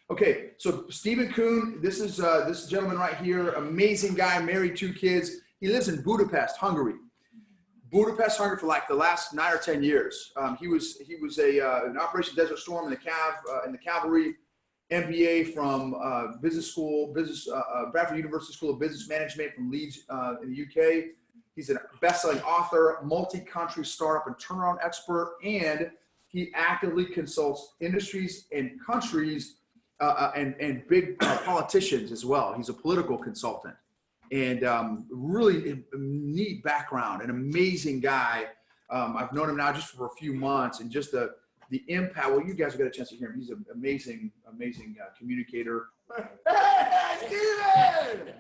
Okay, so Stephen Kuhn, this is this gentleman right here, amazing guy, married, 2 kids. He lives in Budapest, Hungary. Budapest, Hungary for like the last 9 or 10 years. He was an Operation Desert Storm in the cavalry, MBA from Bradford University School of Business Management from Leeds in the UK. He's a best-selling author, multi-country startup and turnaround expert, and he actively consults industries and countries and big politicians as well. He's a political consultant, and really neat background, an amazing guy. I've known him now just for a few months, and just the impact. Well, you guys have got a chance to hear him. He's an amazing communicator. Hey, Steven!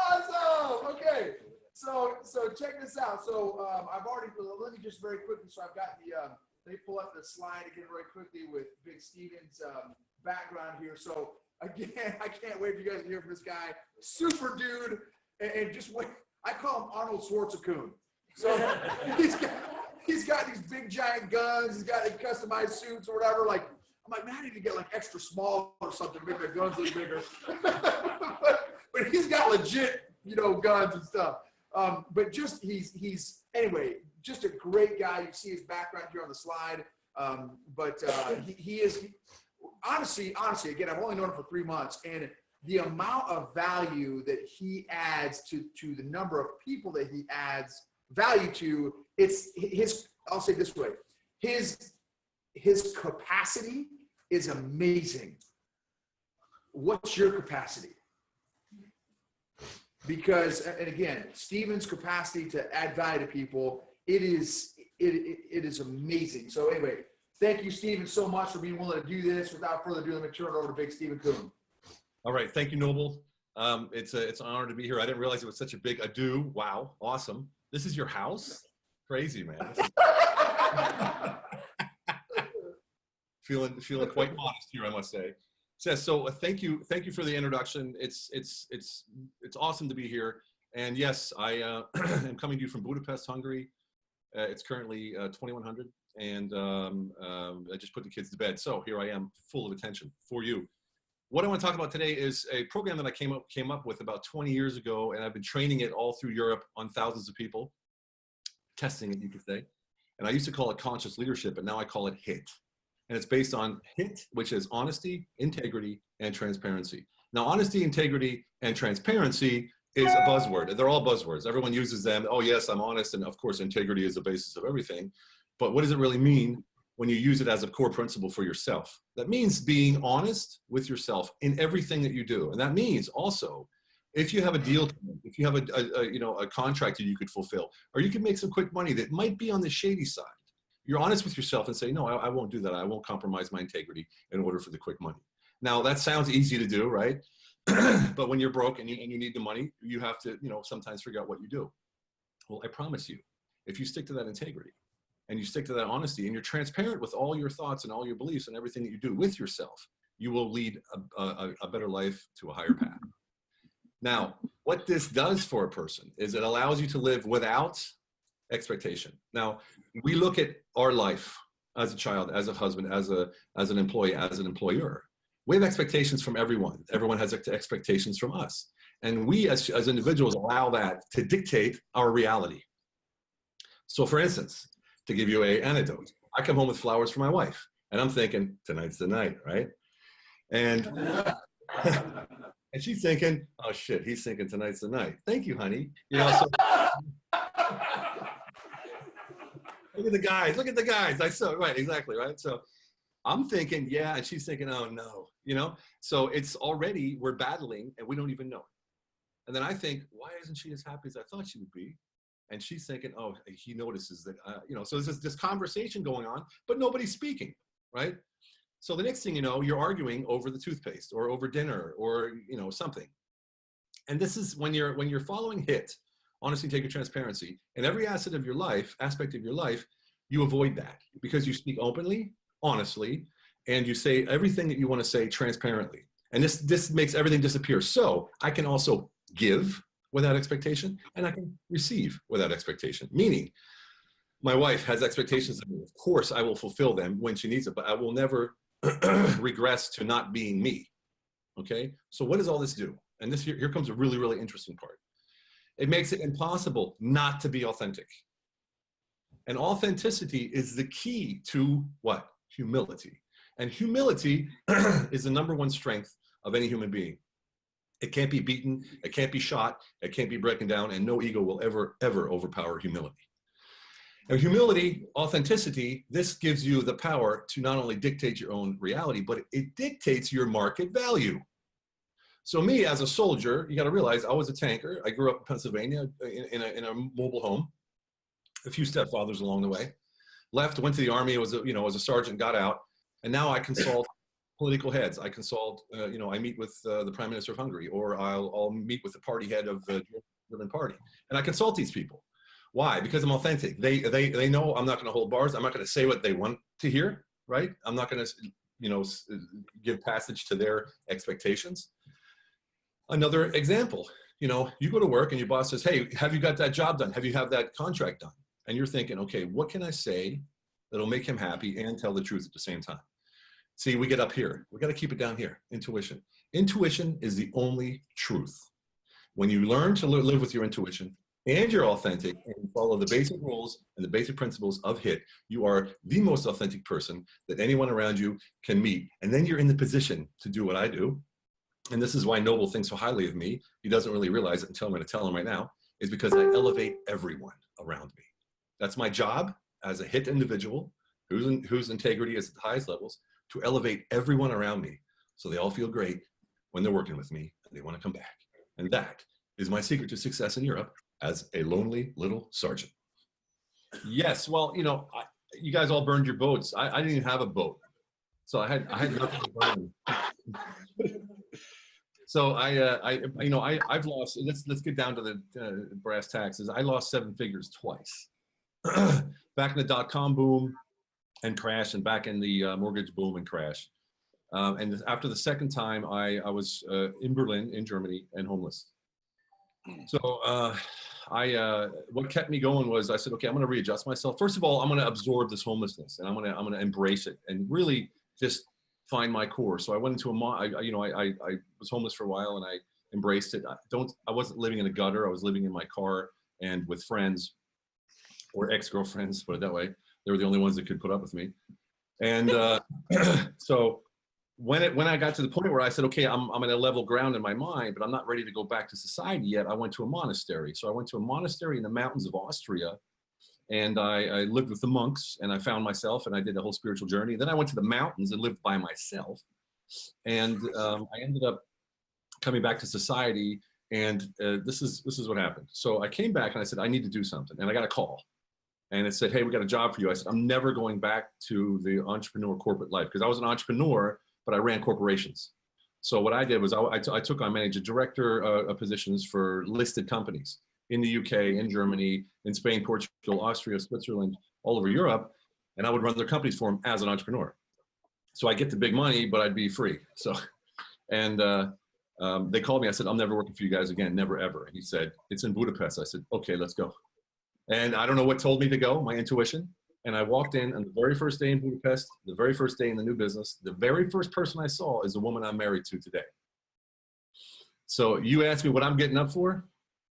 Awesome. Okay, so check this out. So I've already. Let me just very quickly. So I've got the. They pull up the slide again very quickly with Big Steven's background here. So again, I can't wait for you guys to hear from this guy. Super dude, and just wait. I call him Arnold Schwarzenegger. So he's got these big giant guns. He's got customized suits or whatever. Like I'm like, man, I need to get like extra small or something to make my guns look bigger. but he's got legit, guns and stuff. But just he's anyway, just a great guy. You see his background here on the slide. But he is honestly, again, I've only known him for 3 months, and the amount of value that he adds to the number of people that he adds value to, it's his, I'll say it this way, his capacity is amazing. What's your capacity? Because, and again, Steven's capacity to add value to people, it is amazing. So anyway, thank you, Steven, so much for being willing to do this. Without further ado, let me turn it over to Big Stephen Kuhn. All right, thank you, Noble. It's an honor to be here. I didn't realize it was such a big ado. Wow, awesome. This is your house? Crazy, man. feeling quite modest here, I must say. So thank you for the introduction. It's awesome to be here. And yes, I am coming to you from Budapest, Hungary. It's currently 2100, and I just put the kids to bed. So here I am, full of attention for you. What I want to talk about today is a program that I came up with about 20 years ago, and I've been training it all through Europe on thousands of people, testing it, you could say. And I used to call it conscious leadership, but now I call it HIT. And it's based on HIT, which is honesty, integrity, and transparency. Now, honesty, integrity, and transparency is a buzzword. They're all buzzwords. Everyone uses them. Oh, yes, I'm honest. And of course, integrity is the basis of everything. But what does it really mean when you use it as a core principle for yourself? That means being honest with yourself in everything that you do. And that means also, if you have a deal, if you have a contract that you could fulfill, or you can make some quick money that might be on the shady side, you're honest with yourself and say, no, I won't do that. I won't compromise my integrity in order for the quick money. Now, that sounds easy to do, right? But when you're broke and you need the money, you have to, sometimes figure out what you do. Well, I promise you, if you stick to that integrity and you stick to that honesty and you're transparent with all your thoughts and all your beliefs and everything that you do with yourself, you will lead a better life to a higher path. Now, what this does for a person is it allows you to live without expectation. Now, we look at our life as a child, as a husband, as an employee, as an employer. We have expectations from everyone. Everyone has expectations from us. And we as individuals allow that to dictate our reality. So for instance, to give you an anecdote, I come home with flowers for my wife and I'm thinking, tonight's the night, right? And, and she's thinking, oh shit, he's thinking tonight's the night. Thank you, honey. So, look at the guys. I saw, right, exactly, right? So I'm thinking, yeah, and she's thinking, oh no, So it's already, we're battling and we don't even know it. And then I think, why isn't she as happy as I thought she would be? And she's thinking, oh, he notices that, so there's this conversation going on, but nobody's speaking, right? So the next thing you know, you're arguing over the toothpaste or over dinner or, something. And this is when you're following HIT, honesty, integrity, transparency, in every aspect of your life, you avoid that because you speak openly, honestly, and you say everything that you want to say transparently. And this makes everything disappear. So I can also give without expectation, and I can receive without expectation. Meaning, my wife has expectations of me. Of course, I will fulfill them when she needs it, but I will never regress to not being me. Okay, so what does all this do? And this here comes a really, really interesting part. It makes it impossible not to be authentic. And authenticity is the key to what? Humility. And humility is the number one strength of any human being. It can't be beaten, it can't be shot, it can't be broken down, and no ego will ever, ever overpower humility. And humility, authenticity, this gives you the power to not only dictate your own reality, but it dictates your market value. So me as a soldier, you got to realize I was a tanker. I grew up in Pennsylvania in a mobile home, a few stepfathers along the way. Left, went to the army, was a sergeant, got out, and now I consult political heads. I consult, I meet with the Prime Minister of Hungary, or I'll meet with the party head of the German party, and I consult these people. Why? Because I'm authentic. They know I'm not going to hold bars. I'm not going to say what they want to hear, right? I'm not going to, give passage to their expectations. Another example, you go to work and your boss says, hey, have you got that job done? Have you have that contract done? And you're thinking, okay, what can I say that'll make him happy and tell the truth at the same time? See, we get up here. We got to keep it down here. Intuition. Intuition is the only truth. When you learn to live with your intuition and you're authentic and follow the basic rules and the basic principles of HIT, you are the most authentic person that anyone around you can meet. And then you're in the position to do what I do. And this is why Noble thinks so highly of me. He doesn't really realize it until I'm going to tell him right now, is because I elevate everyone around me. That's my job as a HIT individual whose integrity is at the highest levels, to elevate everyone around me so they all feel great when they're working with me and they want to come back. And that is my secret to success in Europe as a lonely little sergeant. Yes, well, you guys all burned your boats. I didn't even have a boat. So I had nothing to burn. So I've lost, let's get down to the brass taxes. I lost 7 figures twice. Back in the dot-com boom and crash, and back in the mortgage boom and crash. And after the second time, I was in Berlin, in Germany, and homeless. So what kept me going was I said, okay, I'm going to readjust myself. First of all, I'm going to absorb this homelessness, and I'm going to embrace it and really just find my core. So I went into I was homeless for a while, and I embraced it. I wasn't living in a gutter. I was living in my car and with friends, or ex-girlfriends, put it that way. They were the only ones that could put up with me. And so when I got to the point where I said, okay, I'm at a level ground in my mind, but I'm not ready to go back to society yet, I went to a monastery. So I went to a monastery in the mountains of Austria, and I lived with the monks, and I found myself, and I did a whole spiritual journey. Then I went to the mountains and lived by myself. And I ended up coming back to society, and this is what happened. So I came back and I said, I need to do something. And I got a call. And it said, hey, we got a job for you. I said, I'm never going back to the entrepreneur corporate life, because I was an entrepreneur, but I ran corporations. So what I did was I took on managing director positions for listed companies in the UK, in Germany, in Spain, Portugal, Austria, Switzerland, all over Europe. And I would run their companies for them as an entrepreneur. So I get the big money, but I'd be free. So, and they called me. I said, I'm never working for you guys again, never, ever. And he said, it's in Budapest. I said, okay, let's go. And I don't know what told me to go, my intuition. And I walked in on the very first day in Budapest, the very first day in the new business. The very first person I saw is the woman I'm married to today. So you asked me what I'm getting up for,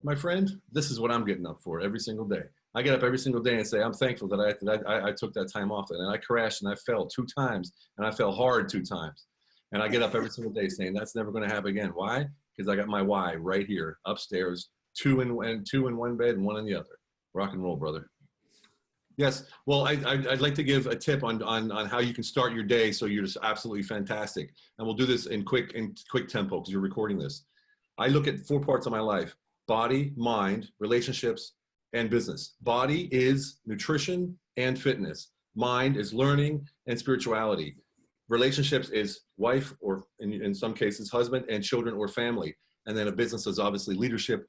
my friend. This is what I'm getting up for every single day. I get up every single day and say, I'm thankful that I took that time off. And I crashed and I fell 2 times, and I fell hard 2 times. And I get up every single day saying, that's never going to happen again. Why? Because I got my why right here upstairs, 2 in one bed and 1 in the other. Rock and roll, brother. Yes. Well, I'd like to give a tip on how you can start your day so you're just absolutely fantastic. And we'll do this in quick tempo because you're recording this. I look at 4 parts of my life: body, mind, relationships, and business. Body is nutrition and fitness. Mind is learning and spirituality. Relationships is wife, or in some cases, husband and children or family. And then a business is obviously leadership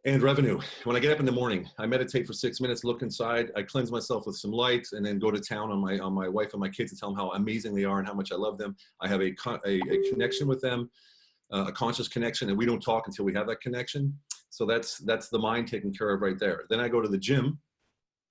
and revenue. When I get up in the morning, I meditate for 6 minutes, look inside, I cleanse myself with some light, and then go to town on my wife and my kids to tell them how amazing they are and how much I love them. I have a connection with them, a conscious connection, and we don't talk until we have that connection. So that's the mind taken care of right there. Then I go to the gym,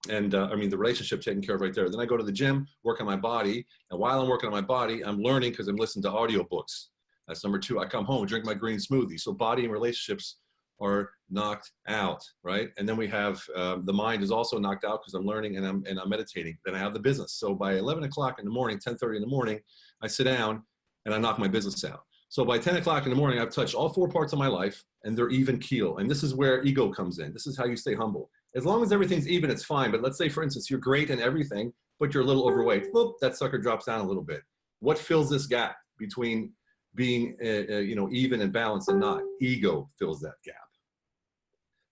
and the relationship taken care of right there. Then I go to the gym, work on my body, and while I'm working on my body, I'm learning because I'm listening to audiobooks. That's number 2. I come home, drink my green smoothie. So body and relationships are knocked out, right? And then we have the mind is also knocked out because I'm learning and I'm meditating. Then I have the business. So by 11 o'clock in the morning, 10:30 in the morning, I sit down and I knock my business out. So by 10 o'clock in the morning, I've touched all 4 parts of my life and they're even keel. And this is where ego comes in. This is how you stay humble. As long as everything's even, it's fine. But let's say, for instance, you're great in everything, but you're a little overweight. Whoop, that sucker drops down a little bit. What fills this gap between being even and balanced and not? Ego fills that gap.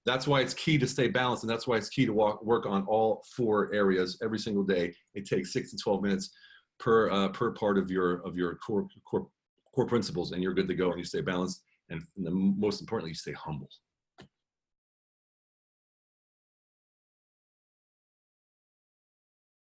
That's why it's key to stay balanced, and that's why it's key to work on all 4 areas every single day. It takes 6 to 12 minutes per part of your core principles, and you're good to go, and you stay balanced, and most importantly, you stay humble.